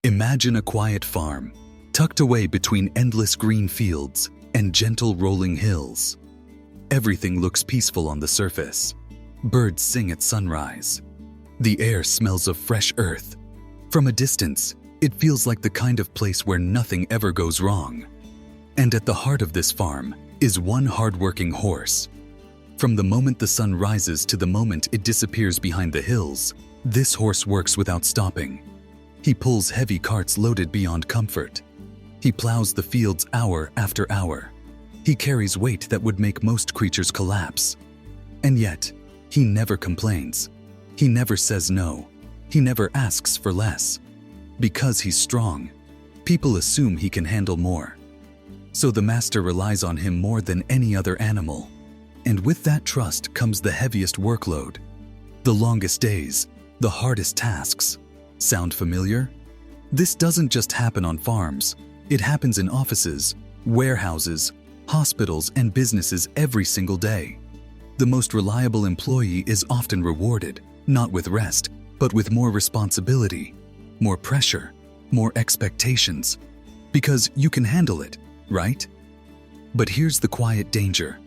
Imagine a quiet farm, tucked away between endless green fields and gentle rolling hills. Everything looks peaceful on the surface. Birds sing at sunrise. The air smells of fresh earth. From a distance, it feels like the kind of place where nothing ever goes wrong. And at the heart of this farm is one hardworking horse. From the moment the sun rises to the moment it disappears behind the hills, this horse works without stopping. He pulls heavy carts loaded beyond comfort. He plows the fields hour after hour. He carries weight that would make most creatures collapse. And yet, he never complains. He never says no. He never asks for less. Because he's strong, people assume he can handle more. So the master relies on him more than any other animal. And with that trust comes the heaviest workload, the longest days, the hardest tasks. Sound familiar? This doesn't just happen on farms. It happens in offices, warehouses, hospitals, and businesses every single day. The most reliable employee is often rewarded, not with rest, but with more responsibility, more pressure, more expectations. Because you can handle it, right? But here's the quiet danger.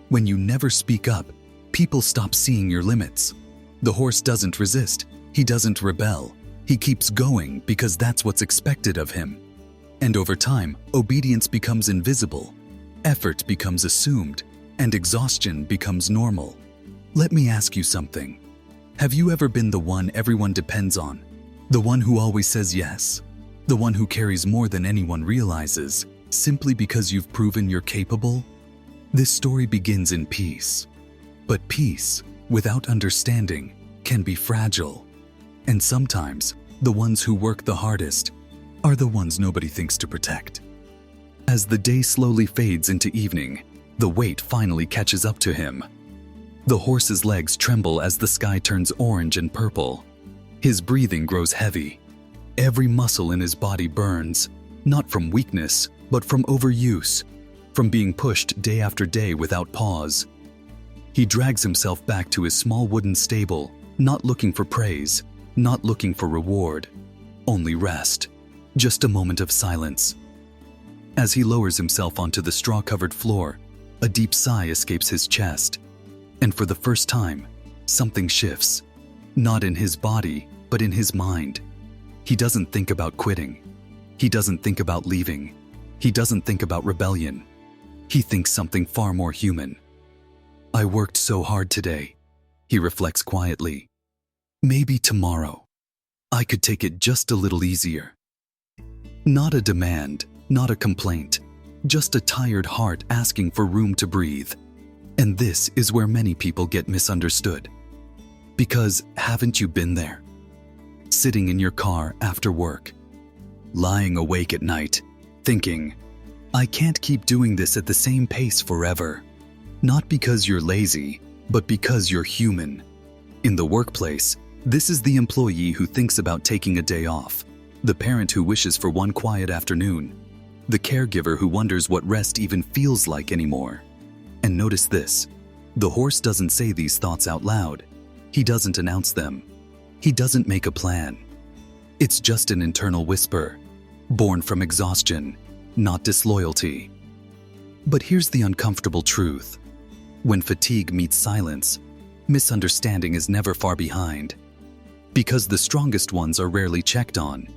When you never speak up, people stop seeing your limits. The horse doesn't resist. He doesn't rebel. He keeps going because that's what's expected of him. And over time, obedience becomes invisible, effort becomes assumed, and exhaustion becomes normal. Let me ask you something. Have you ever been the one everyone depends on? The one who always says yes? The one who carries more than anyone realizes, simply because you've proven you're capable? This story begins in peace. But peace, without understanding, can be fragile. And sometimes, the ones who work the hardest are the ones nobody thinks to protect. As the day slowly fades into evening, the weight finally catches up to him. The horse's legs tremble as the sky turns orange and purple. His breathing grows heavy. Every muscle in his body burns, not from weakness, but from overuse, from being pushed day after day without pause. He drags himself back to his small wooden stable, not looking for praise, not looking for reward, only rest, just a moment of silence. As he lowers himself onto the straw-covered floor, a deep sigh escapes his chest. And for the first time, something shifts, not in his body, but in his mind. He doesn't think about quitting. He doesn't think about leaving. He doesn't think about rebellion. He thinks something far more human. I worked so hard today, he reflects quietly. Maybe tomorrow, I could take it just a little easier. Not a demand, not a complaint, just a tired heart asking for room to breathe. And this is where many people get misunderstood. Because haven't you been there? Sitting in your car after work, lying awake at night, thinking, I can't keep doing this at the same pace forever. Not because you're lazy, but because you're human. In the workplace, this is the employee who thinks about taking a day off, the parent who wishes for one quiet afternoon, the caregiver who wonders what rest even feels like anymore. And notice this, the horse doesn't say these thoughts out loud. He doesn't announce them. He doesn't make a plan. It's just an internal whisper, born from exhaustion, not disloyalty. But here's the uncomfortable truth. When fatigue meets silence, misunderstanding is never far behind. Because the strongest ones are rarely checked on.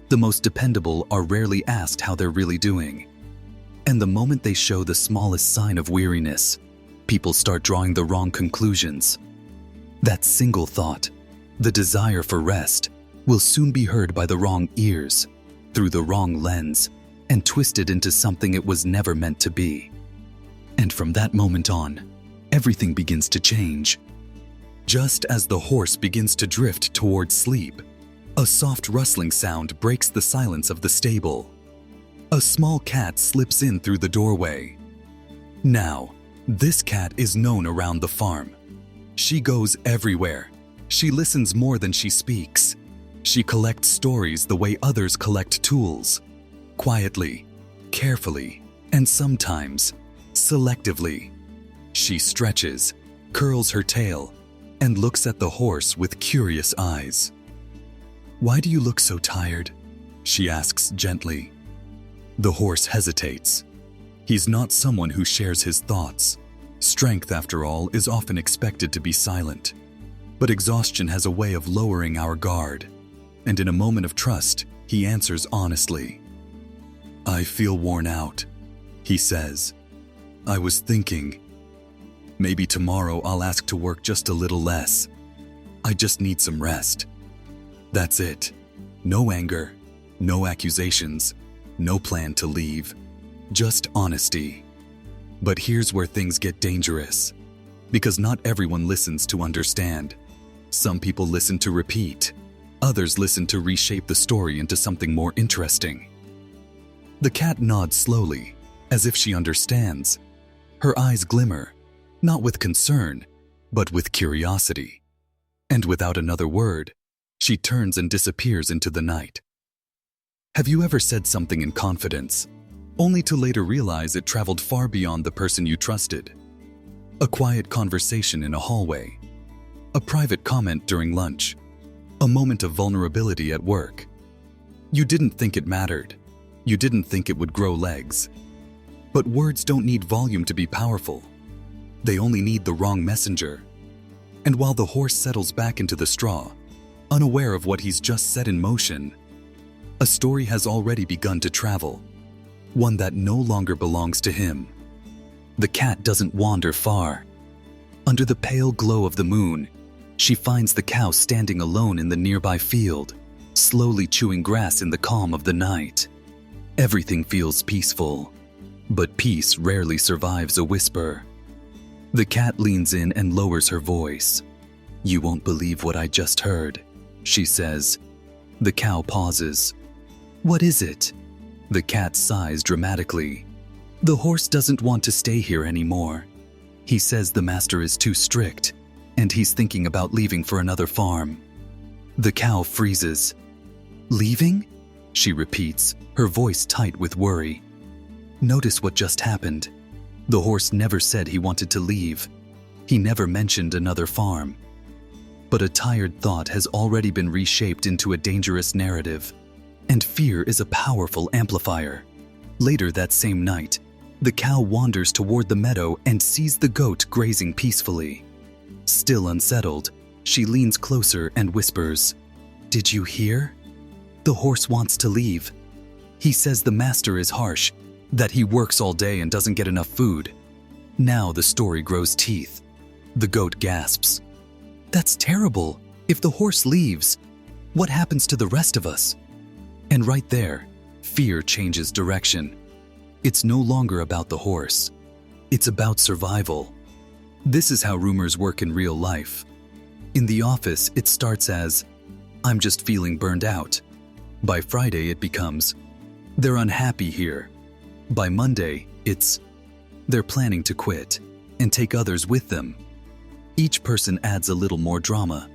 The most dependable are rarely asked how they're really doing. And the moment they show the smallest sign of weariness, people start drawing the wrong conclusions. That single thought, the desire for rest, will soon be heard by the wrong ears, through the wrong lens, and twisted into something it was never meant to be. And from that moment on, everything begins to change. Just as the horse begins to drift towards sleep, a soft rustling sound breaks the silence of the stable. A small cat slips in through the doorway. Now, this cat is known around the farm. She goes everywhere. She listens more than she speaks. She collects stories the way others collect tools. Quietly, carefully, and sometimes selectively. She stretches, curls her tail, and looks at the horse with curious eyes. Why do you look so tired? she asks gently. The horse hesitates. He's not someone who shares his thoughts. Strength, after all, is often expected to be silent. But exhaustion has a way of lowering our guard, and in a moment of trust, he answers honestly. I feel worn out, he says. I was thinking, maybe tomorrow I'll ask to work just a little less. I just need some rest. That's it. No anger, no accusations, no plan to leave, just honesty. But here's where things get dangerous, because not everyone listens to understand. Some people listen to repeat. Others listen to reshape the story into something more interesting. The cat nods slowly, as if she understands. Her eyes glimmer, not with concern, but with curiosity. And without another word, she turns and disappears into the night. Have you ever said something in confidence, only to later realize it traveled far beyond the person you trusted? A quiet conversation in a hallway, a private comment during lunch, a moment of vulnerability at work. You didn't think it mattered. You didn't think it would grow legs. But words don't need volume to be powerful. They only need the wrong messenger. And while the horse settles back into the straw, unaware of what he's just set in motion, a story has already begun to travel, one that no longer belongs to him. The cat doesn't wander far. Under the pale glow of the moon, she finds the cow standing alone in the nearby field, slowly chewing grass in the calm of the night. Everything feels peaceful, but peace rarely survives a whisper. The cat leans in and lowers her voice. You won't believe what I just heard, she says. The cow pauses. What is it? The cat sighs dramatically. The horse doesn't want to stay here anymore. He says the master is too strict, and he's thinking about leaving for another farm. The cow freezes. Leaving? She repeats, her voice tight with worry. Notice what just happened. The horse never said he wanted to leave. He never mentioned another farm. But a tired thought has already been reshaped into a dangerous narrative. And fear is a powerful amplifier. Later that same night, the cow wanders toward the meadow and sees the goat grazing peacefully. Still unsettled, she leans closer and whispers, Did you hear? The horse wants to leave. He says the master is harsh, that he works all day and doesn't get enough food. Now the story grows teeth. The goat gasps. That's terrible. If the horse leaves, what happens to the rest of us? And right there, fear changes direction. It's no longer about the horse. It's about survival. This is how rumors work in real life. In the office, it starts as, I'm just feeling burned out. By Friday, it becomes, they're unhappy here. By Monday, it's, they're planning to quit and take others with them. Each person adds a little more drama,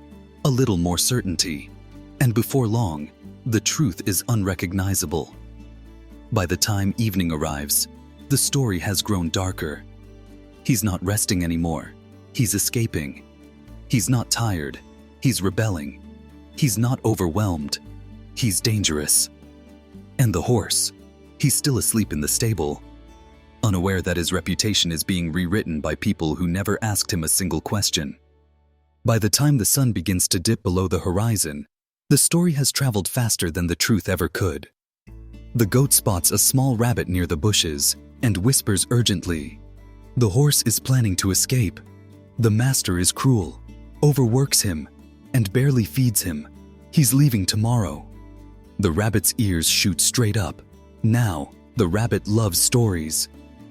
a little more certainty, and before long, the truth is unrecognizable. By the time evening arrives, the story has grown darker. He's not resting anymore. He's escaping. He's not tired. He's rebelling. He's not overwhelmed. He's dangerous. And the horse, he's still asleep in the stable, unaware that his reputation is being rewritten by people who never asked him a single question. By the time the sun begins to dip below the horizon, the story has traveled faster than the truth ever could. The goat spots a small rabbit near the bushes and whispers urgently, The horse is planning to escape. The master is cruel, overworks him, and barely feeds him. He's leaving tomorrow. The rabbit's ears shoot straight up. Now, the rabbit loves stories,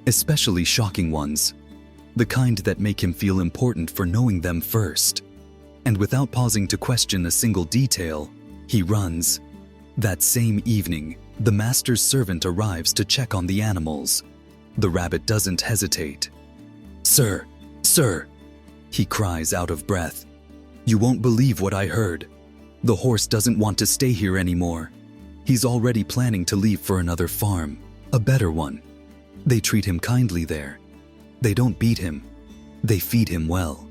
especially shocking ones, the kind that make him feel important for knowing them first. And without pausing to question a single detail, he runs. That same evening, the master's servant arrives to check on the animals. The rabbit doesn't hesitate. "Sir, sir," he cries out of breath. "You won't believe what I heard. The horse doesn't want to stay here anymore. He's already planning to leave for another farm, a better one. They treat him kindly there. They don't beat him. They feed him well."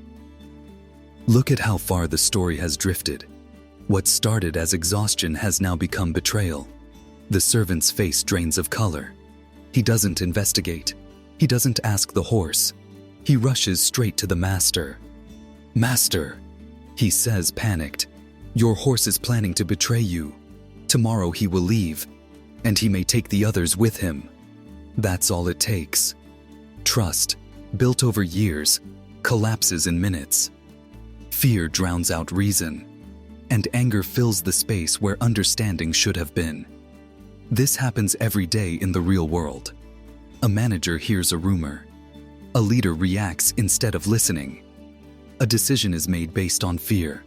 Look at how far the story has drifted. What started as exhaustion has now become betrayal. The servant's face drains of color. He doesn't investigate. He doesn't ask the horse. He rushes straight to the master. "Master," he says, panicked, "your horse is planning to betray you. Tomorrow he will leave, and he may take the others with him." That's all it takes. Trust, built over years, collapses in minutes. Fear drowns out reason, and anger fills the space where understanding should have been. This happens every day in the real world. A manager hears a rumor. A leader reacts instead of listening. A decision is made based on fear,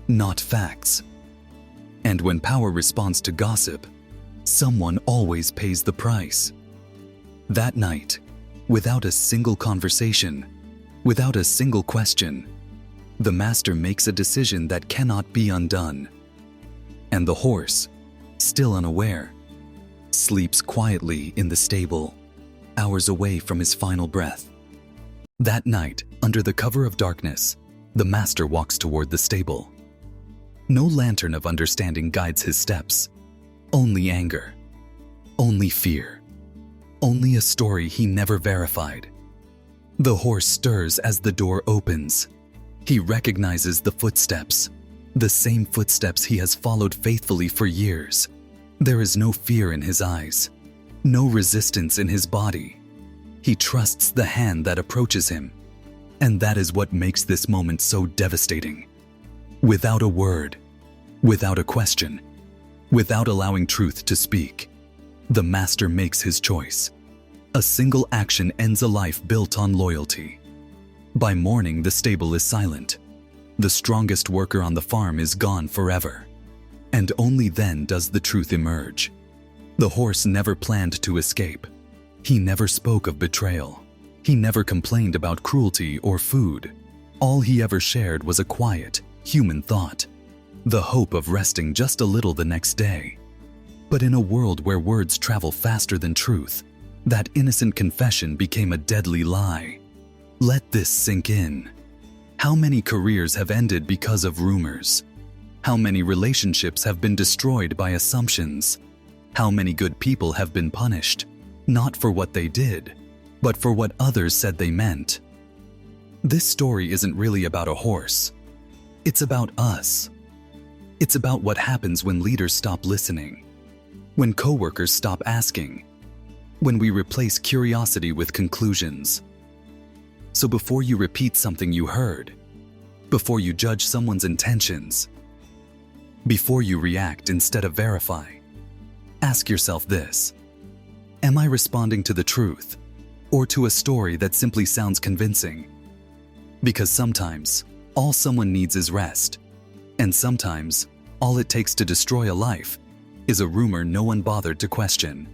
not facts. And when power responds to gossip, someone always pays the price. That night, without a single conversation, without a single question, the master makes a decision that cannot be undone. And the horse, still unaware, sleeps quietly in the stable, hours away from his final breath. That night, under the cover of darkness, the master walks toward the stable. No lantern of understanding guides his steps. Only anger. Only fear. Only a story he never verified. The horse stirs as the door opens. He recognizes the footsteps, the same footsteps he has followed faithfully for years. There is no fear in his eyes, no resistance in his body. He trusts the hand that approaches him, and that is what makes this moment so devastating. Without a word, without a question, without allowing truth to speak, the master makes his choice. A single action ends a life built on loyalty. By morning, the stable is silent. The strongest worker on the farm is gone forever. And only then does the truth emerge. The horse never planned to escape. He never spoke of betrayal. He never complained about cruelty or food. All he ever shared was a quiet, human thought, the hope of resting just a little the next day. But in a world where words travel faster than truth, that innocent confession became a deadly lie. Let this sink in. How many careers have ended because of rumors? How many relationships have been destroyed by assumptions? How many good people have been punished, not for what they did, but for what others said they meant? This story isn't really about a horse. It's about us. It's about what happens when leaders stop listening, when coworkers stop asking, when we replace curiosity with conclusions. So before you repeat something you heard, before you judge someone's intentions, before you react instead of verify, ask yourself this: am I responding to the truth or to a story that simply sounds convincing? Because sometimes all someone needs is rest, and sometimes all it takes to destroy a life is a rumor no one bothered to question.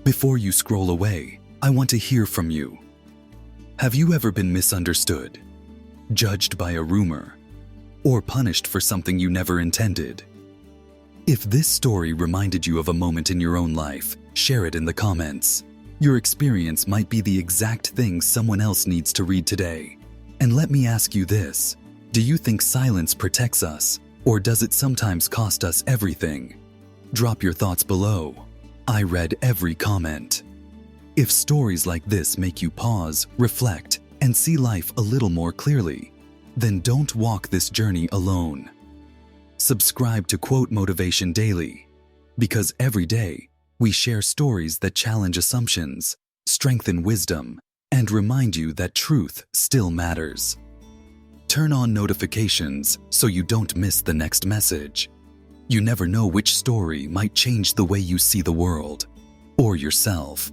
Before you scroll away, I want to hear from you. Have you ever been misunderstood, judged by a rumor, or punished for something you never intended? If this story reminded you of a moment in your own life, share it in the comments. Your experience might be the exact thing someone else needs to read today. And let me ask you this: do you think silence protects us, or does it sometimes cost us everything? Drop your thoughts below. I read every comment. If stories like this make you pause, reflect, and see life a little more clearly, then don't walk this journey alone. Subscribe to Quote Motivation Daily, because every day we share stories that challenge assumptions, strengthen wisdom, and remind you that truth still matters. Turn on notifications so you don't miss the next message. You never know which story might change the way you see the world or yourself.